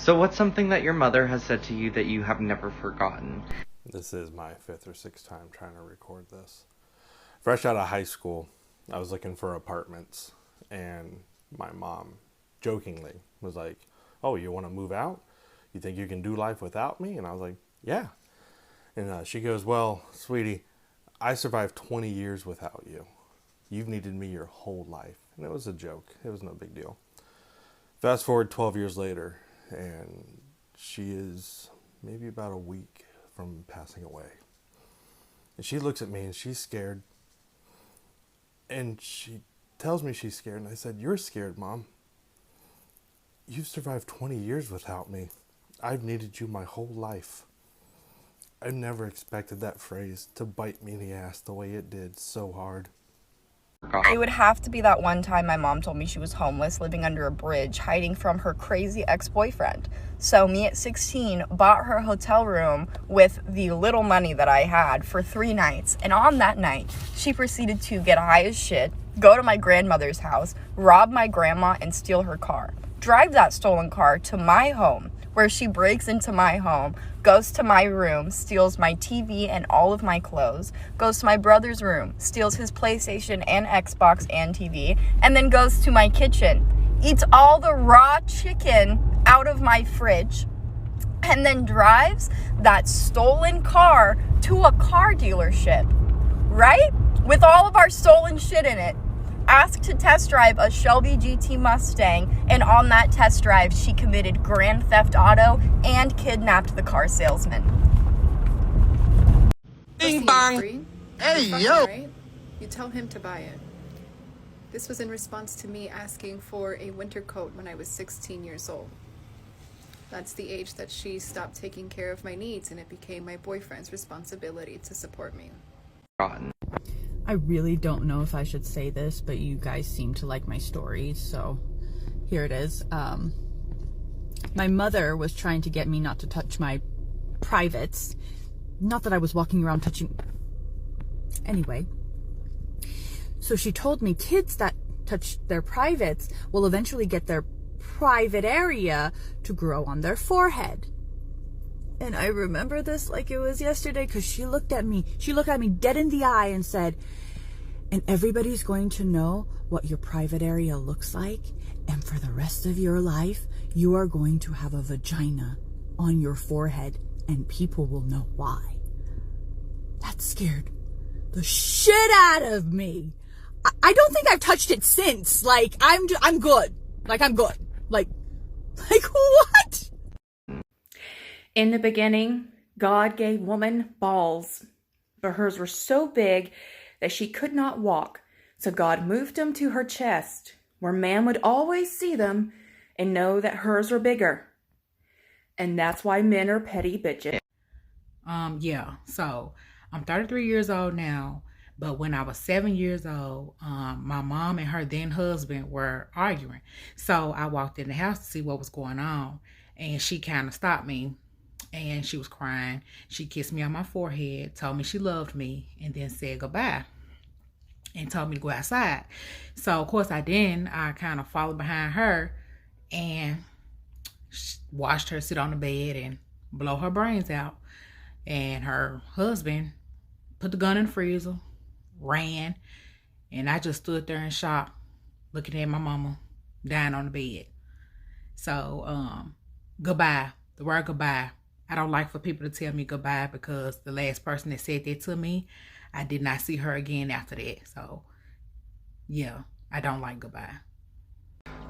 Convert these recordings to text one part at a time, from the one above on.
So what's something that your mother has said to you that you have never forgotten? This is my fifth or sixth time trying to record this. Fresh out of high school, I was looking for apartments, and my mom jokingly was like, "Oh, you want to move out? You think you can do life without me?" And I was like, "Yeah." And she goes, "Well, sweetie, I survived 20 years without you. You've needed me your whole life." And it was a joke. It was no big deal. Fast forward 12 years later, and she is maybe about a week from passing away. And she looks at me and she's scared. And she tells me she's scared. And I said, "You're scared, Mom. You've survived 20 years without me. I've needed you my whole life." I never expected that phrase to bite me in the ass the way it did so hard. It would have to be that one time my mom told me she was homeless, living under a bridge, hiding from her crazy ex-boyfriend. So me at 16 bought her a hotel room with the little money that I had for 3 nights. And on that night, she proceeded to get high as shit, go to my grandmother's house, rob my grandma, and steal her car. Drive that stolen car to my home, where she breaks into my home, goes to my room, steals my TV and all of my clothes, goes to my brother's room, steals his PlayStation and Xbox and TV, and then goes to my kitchen, eats all the raw chicken out of my fridge, and then drives that stolen car to a car dealership, right? With all of our stolen shit in it. Asked to test drive a Shelby GT Mustang, and on that test drive, she committed grand theft auto and kidnapped the car salesman. Bing bang! Hey, yo! Right? You tell him to buy it. This was in response to me asking for a winter coat when I was 16 years old. That's the age that she stopped taking care of my needs, and it became my boyfriend's responsibility to support me. I really don't know if I should say this, but you guys seem to like my stories, so here it is. My mother was trying to get me not to touch my privates. Not that I was walking around touching... Anyway. So she told me kids that touch their privates will eventually get their private area to grow on their forehead. And I remember this like it was yesterday, because she looked at me dead in the eye and said, "And everybody's going to know what your private area looks like, and for the rest of your life, you are going to have a vagina on your forehead, and people will know why." That scared the shit out of me. I don't think I've touched it since. Like, I'm good. Like, I'm good. Like what? In the beginning, God gave woman balls, but hers were so big that she could not walk. So God moved them to her chest, where man would always see them and know that hers were bigger. And that's why men are petty bitches. Yeah, so I'm 33 years old now, but when I was 7 years old, my mom and her then husband were arguing. So I walked in the house to see what was going on, and she kind of stopped me. And she was crying. She kissed me on my forehead, told me she loved me, and then said goodbye and told me to go outside. So, of course, I didn't. I kind of followed behind her and watched her sit on the bed and blow her brains out. And her husband put the gun in the freezer, ran, and I just stood there in shock, looking at my mama dying on the bed. So, goodbye. The word goodbye. I don't like for people to tell me goodbye, because the last person that said that to me, I did not see her again after that. So, yeah, I don't like goodbye.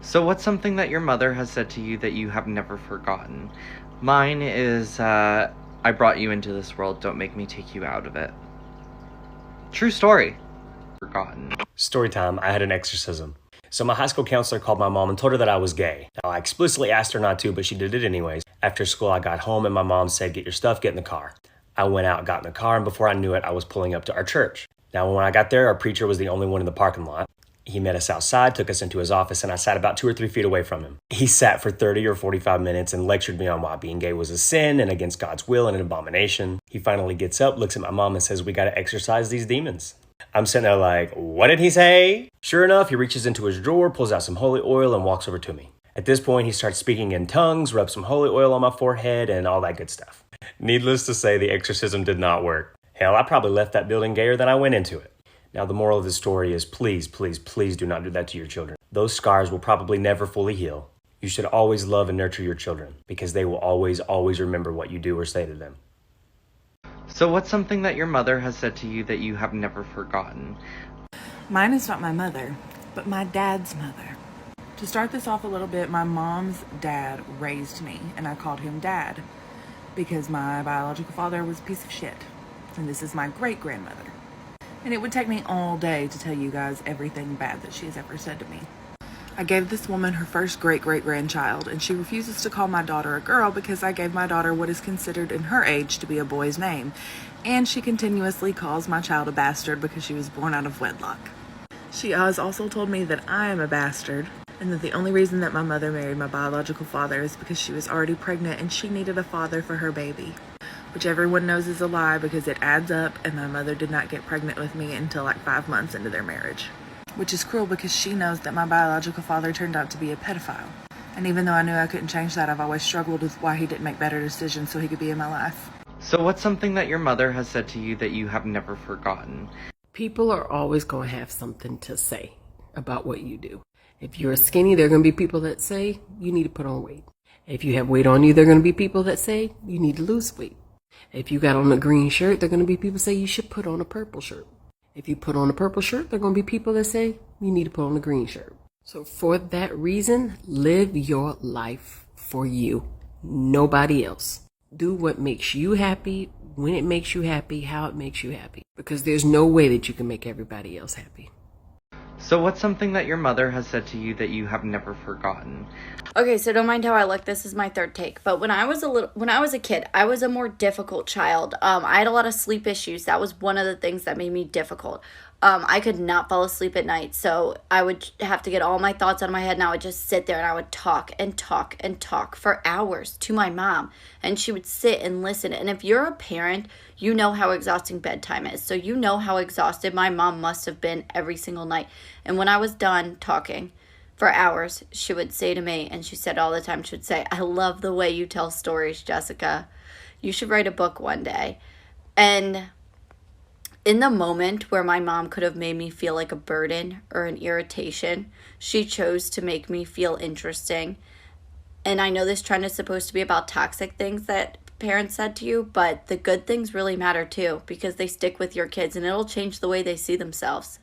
So what's something that your mother has said to you that you have never forgotten? Mine is, I brought you into this world, don't make me take you out of it. True story. Forgotten. Story time. I had an exorcism. So my high school counselor called my mom and told her that I was gay. Now, I explicitly asked her not to, but she did it anyways. After school, I got home and my mom said, "Get your stuff, get in the car." I went out, got in the car, and before I knew it, I was pulling up to our church. Now, when I got there, our preacher was the only one in the parking lot. He met us outside, took us into his office, and I sat about 2 or 3 feet away from him. He sat for 30 or 45 minutes and lectured me on why being gay was a sin and against God's will and an abomination. He finally gets up, looks at my mom, and says, "We got to exorcise these demons." I'm sitting there like, what did he say? Sure enough, he reaches into his drawer, pulls out some holy oil, and walks over to me. At this point, he starts speaking in tongues, rubs some holy oil on my forehead, and all that good stuff. Needless to say, the exorcism did not work. Hell, I probably left that building gayer than I went into it. Now, the moral of the story is please, please, please do not do that to your children. Those scars will probably never fully heal. You should always love and nurture your children because they will always, always remember what you do or say to them. So what's something that your mother has said to you that you have never forgotten? Mine is not my mother, but my dad's mother. To start this off a little bit, my mom's dad raised me, and I called him Dad because my biological father was a piece of shit. And this is my great-grandmother. And it would take me all day to tell you guys everything bad that she has ever said to me. I gave this woman her first great-great-grandchild, and she refuses to call my daughter a girl because I gave my daughter what is considered in her age to be a boy's name. And she continuously calls my child a bastard because she was born out of wedlock. She has also told me that I am a bastard, and that the only reason that my mother married my biological father is because she was already pregnant and she needed a father for her baby. Which everyone knows is a lie because it adds up, and my mother did not get pregnant with me until like 5 months into their marriage. Which is cruel because she knows that my biological father turned out to be a pedophile. And even though I knew I couldn't change that, I've always struggled with why he didn't make better decisions so he could be in my life. So what's something that your mother has said to you that you have never forgotten? People are always going to have something to say about what you do. If you're skinny, there are going to be people that say you need to put on weight. If you have weight on you, there are going to be people that say you need to lose weight. If you got on a green shirt, there are going to be people that say you should put on a purple shirt. If you put on a purple shirt, there are going to be people that say you need to put on a green shirt. So for that reason, live your life for you, nobody else. Do what makes you happy, when it makes you happy, how it makes you happy. Because there's no way that you can make everybody else happy. So what's something that your mother has said to you that you have never forgotten? Okay, so don't mind how I look. This is my third take. But when I was a kid, I was a more difficult child. I had a lot of sleep issues. That was one of the things that made me difficult. I could not fall asleep at night, so I would have to get all my thoughts out of my head, and I would just sit there and I would talk and talk and talk for hours to my mom, and she would sit and listen. And if you're a parent, you know how exhausting bedtime is. So you know how exhausted my mom must have been every single night. And when I was done talking for hours, she would say to me, and she said all the time, she would say, "I love the way you tell stories, Jessica. You should write a book one day." And in the moment where my mom could have made me feel like a burden or an irritation, she chose to make me feel interesting. And I know this trend is supposed to be about toxic things that parents said to you, but the good things really matter too, because they stick with your kids and it'll change the way they see themselves.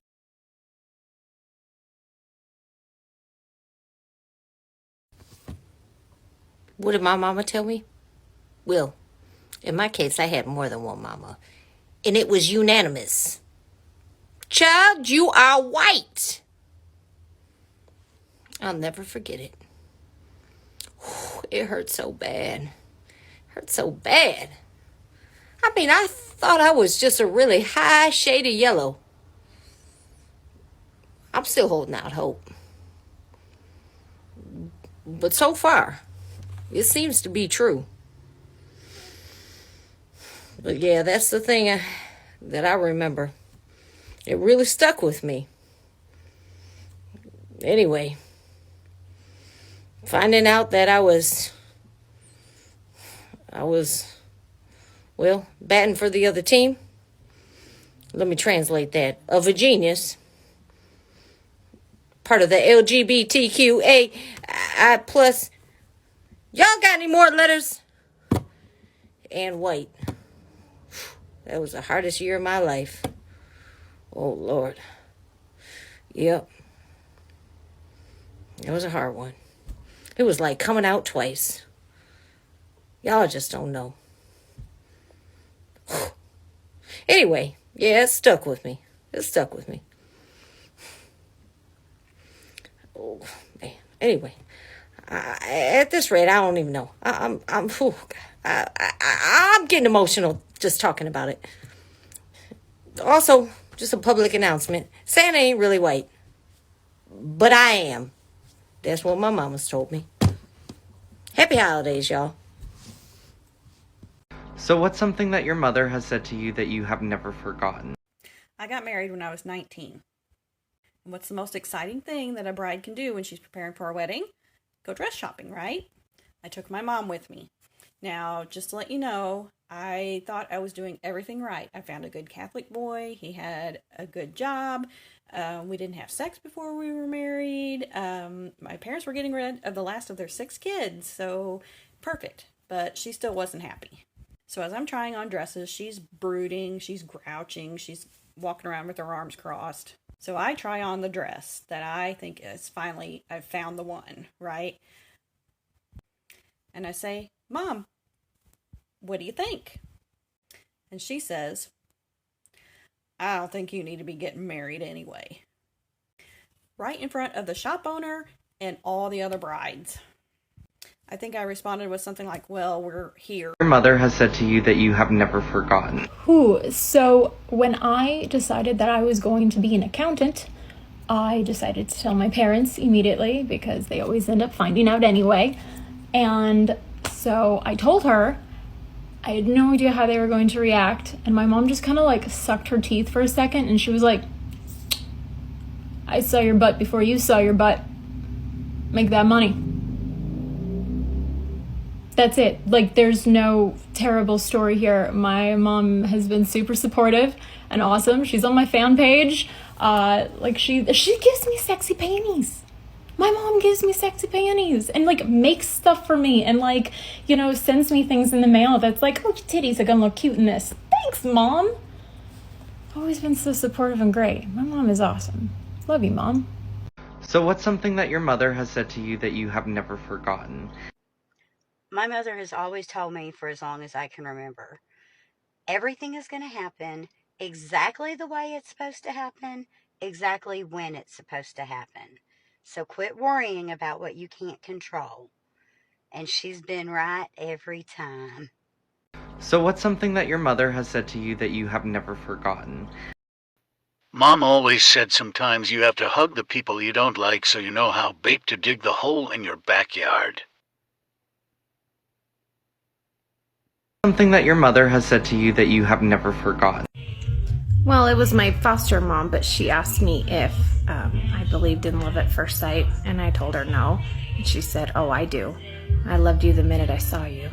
What did my mama tell me? Well, in my case, I had more than one mama. And it was unanimous. Child, you are white. I'll never forget it. It hurt so bad. Hurt so bad. I mean, I thought I was just a really high shade of yellow. I'm still holding out hope. But so far, it seems to be true. But yeah, that's the thing that I remember. It really stuck with me. Anyway, finding out that I was, well, batting for the other team. Let me translate that. Of a genius. Part of the LGBTQAI+. Y'all got any more letters? And white. That was the hardest year of my life. Oh, Lord. Yep. It was a hard one. It was like coming out twice. Y'all just don't know. Anyway, yeah, it stuck with me. It stuck with me. Oh, man. Anyway, at this rate, I don't even know. I'm getting emotional just talking about it. Also, just a public announcement. Santa ain't really white. But I am. That's what my mama's told me. Happy holidays, y'all. So what's something that your mother has said to you that you have never forgotten? I got married when I was 19. And what's the most exciting thing that a bride can do when she's preparing for a wedding? go dress shopping, right? I took my mom with me. Now, just to let you know, I thought I was doing everything right. I found a good Catholic boy. He had a good job. We didn't have sex before we were married. My parents were getting rid of the last of their 6 kids, so perfect. But she still wasn't happy. So as I'm trying on dresses, she's brooding, she's grouching, she's walking around with her arms crossed. So I try on the dress that I think is finally, I've found the one, right? And I say, Mom, what do you think? And she says, I don't think you need to be getting married anyway. Right in front of the shop owner and all the other brides. I think I responded with something like, well, we're here. Your mother has said to you that you have never forgotten. So when I decided that I was going to be an accountant, I decided to tell my parents immediately because they always end up finding out anyway. And so I told her. I had no idea how they were going to react. And my mom just kind of like sucked her teeth for a second. And she was like, I saw your butt before you saw your butt. Make that money. That's it. Like, there's no terrible story here. My mom has been super supportive and awesome. She's on my fan page. She gives me sexy panties. My mom gives me sexy panties and like makes stuff for me and like, you know, sends me things in the mail that's like, oh, your titties are gonna look cute in this. Thanks, Mom. Always been so supportive and great. My mom is awesome. Love you, Mom. So what's something that your mother has said to you that you have never forgotten? My mother has always told me for as long as I can remember, everything is going to happen exactly the way it's supposed to happen, exactly when it's supposed to happen. So quit worrying about what you can't control. And she's been right every time. So what's something that your mother has said to you that you have never forgotten? Mom always said sometimes you have to hug the people you don't like so you know how bait to dig the hole in your backyard. Something that your mother has said to you that you have never forgotten. Well, it was my foster mom, but she asked me if I believed in love at first sight, and I told her no. And she said, oh, I do. I loved you the minute I saw you.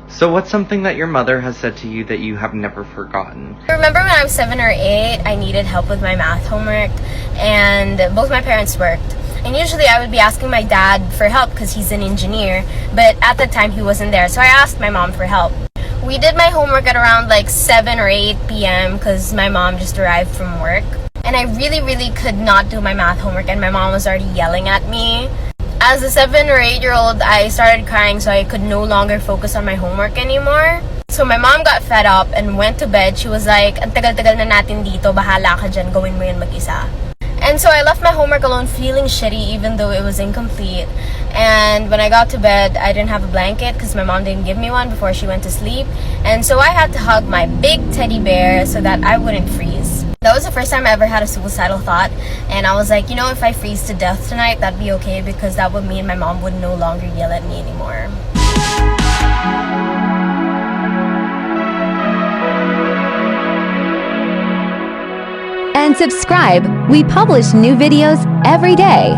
So what's something that your mother has said to you that you have never forgotten? I remember when I was 7 or 8, I needed help with my math homework, and both my parents worked. And usually I would be asking my dad for help because he's an engineer, but at the time he wasn't there, so I asked my mom for help. We did my homework at around like 7 or 8 p.m. because my mom just arrived from work. And I really could not do my math homework and my mom was already yelling at me. As a 7 or 8-year-old, I started crying so I could no longer focus on my homework anymore. So my mom got fed up and went to bed. She was like, ang tagal-tagal na natin dito, bahala ka dyan, gawin mo yun mag-isa. And so I left my homework alone feeling shitty even though it was incomplete. And when I got to bed, I didn't have a blanket because my mom didn't give me one before she went to sleep. And so I had to hug my big teddy bear so that I wouldn't freeze. That was the first time I ever had a suicidal thought. And I was like, you know, if I freeze to death tonight, that'd be okay because that would mean my mom would no longer yell at me anymore. And subscribe. We publish new videos every day.